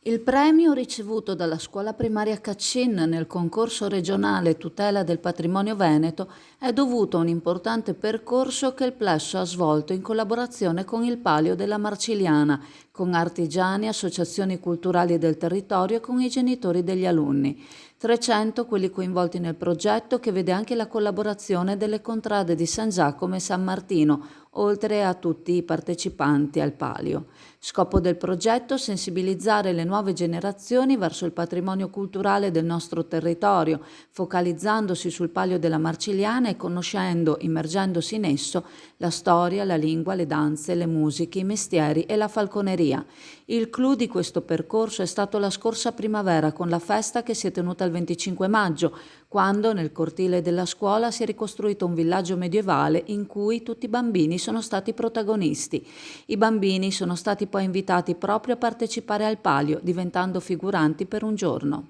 Il premio ricevuto dalla scuola primaria Caccin nel concorso regionale Tutela del Patrimonio Veneto è dovuto a un importante percorso che il Plesso ha svolto in collaborazione con il Palio della Marcigliana, con artigiani, associazioni culturali del territorio e con i genitori degli alunni. 300 quelli coinvolti nel progetto, che vede anche la collaborazione delle contrade di San Giacomo e San Martino, oltre a tutti i partecipanti al Palio. Scopo del progetto: sensibilizzare le nuove generazioni verso il patrimonio culturale del nostro territorio, focalizzandosi sul Palio della Marcigliana e conoscendo, immergendosi in esso, la storia, la lingua, le danze, le musiche, i mestieri e la falconeria. Il clou di questo percorso è stato la scorsa primavera, con la festa che si è tenuta il 25 maggio, quando nel cortile della scuola si è ricostruito un villaggio medievale in cui tutti i bambini sono stati protagonisti. I bambini sono stati poi invitati proprio a partecipare al Palio, diventando figuranti per un giorno.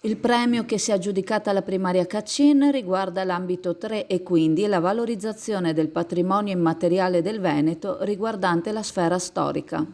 Il premio che si è aggiudicata la primaria Caccin riguarda l'ambito 3 e quindi la valorizzazione del patrimonio immateriale del Veneto riguardante la sfera storica.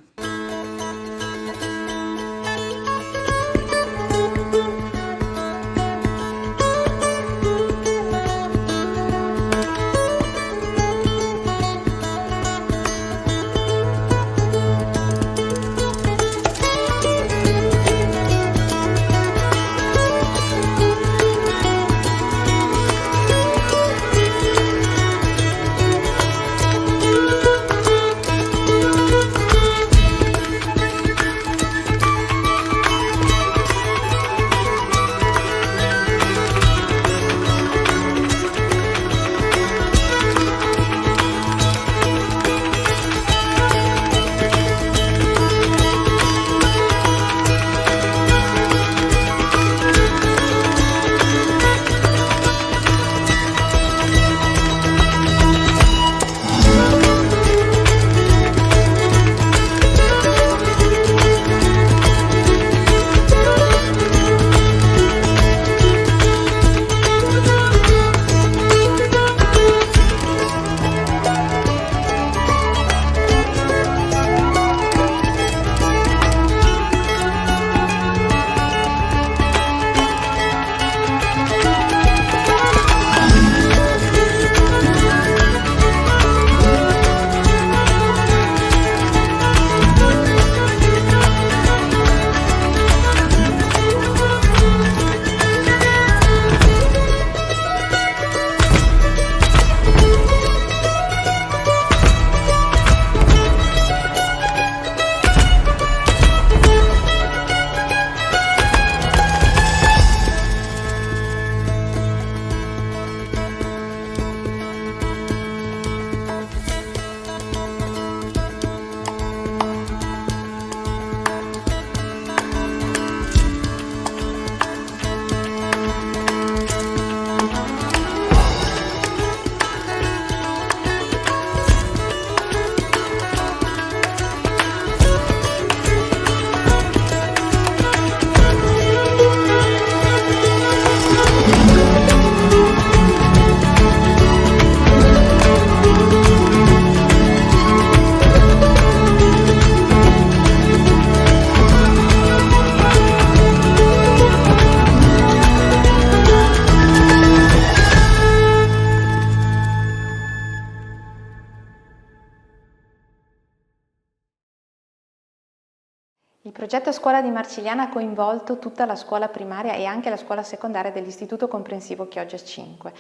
Il progetto Scuola di Marcigliana ha coinvolto tutta la scuola primaria e anche la scuola secondaria dell'Istituto Comprensivo Chioggia 5.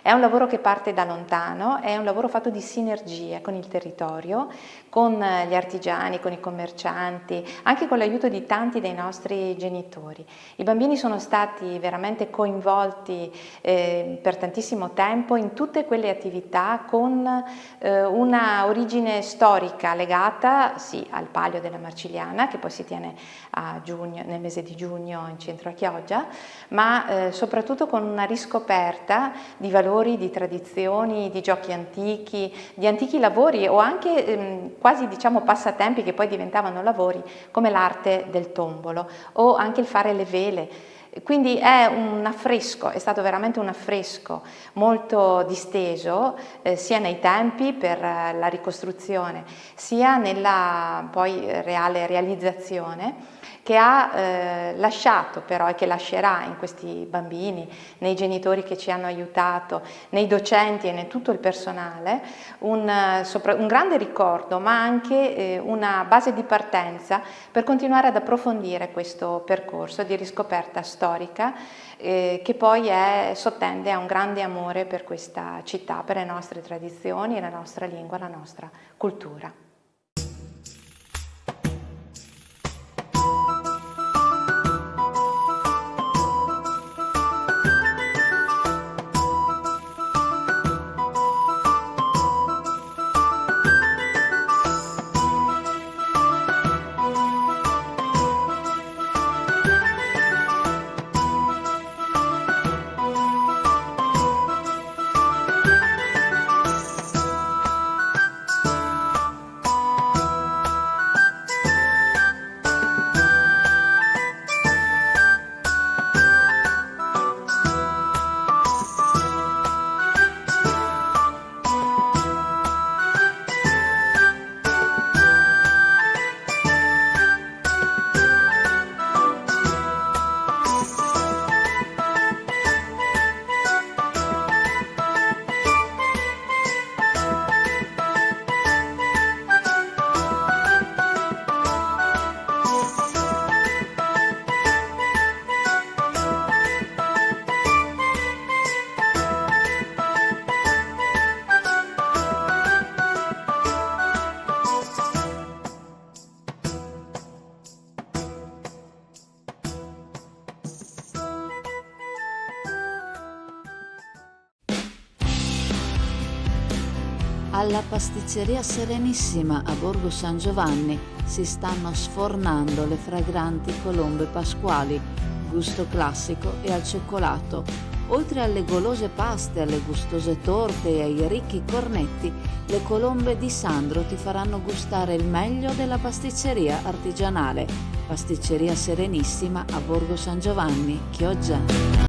È un lavoro che parte da lontano, è un lavoro fatto di sinergia con il territorio, con gli artigiani, con i commercianti, anche con l'aiuto di tanti dei nostri genitori. I bambini sono stati veramente coinvolti per tantissimo tempo in tutte quelle attività con una origine storica legata sì al Palio della Marcigliana, che poi si tiene a giugno, nel mese di giugno in centro a Chioggia, ma soprattutto con una riscoperta di valori, di tradizioni, di giochi antichi, di antichi lavori o anche quasi diciamo passatempi che poi diventavano lavori, come l'arte del tombolo o anche il fare le vele. Quindi è un affresco, è stato veramente un affresco molto disteso, sia nei tempi per la ricostruzione, sia nella poi reale realizzazione, che ha lasciato però e che lascerà in questi bambini, nei genitori che ci hanno aiutato, nei docenti e in tutto il personale, un grande ricordo, ma anche una base di partenza per continuare ad approfondire questo percorso di riscoperta storica che poi sottende a un grande amore per questa città, per le nostre tradizioni, la nostra lingua, la nostra cultura. Alla pasticceria Serenissima a Borgo San Giovanni si stanno sfornando le fragranti colombe pasquali, gusto classico e al cioccolato. Oltre alle golose paste, alle gustose torte e ai ricchi cornetti, le colombe di Sandro ti faranno gustare il meglio della pasticceria artigianale. Pasticceria Serenissima a Borgo San Giovanni, Chioggia.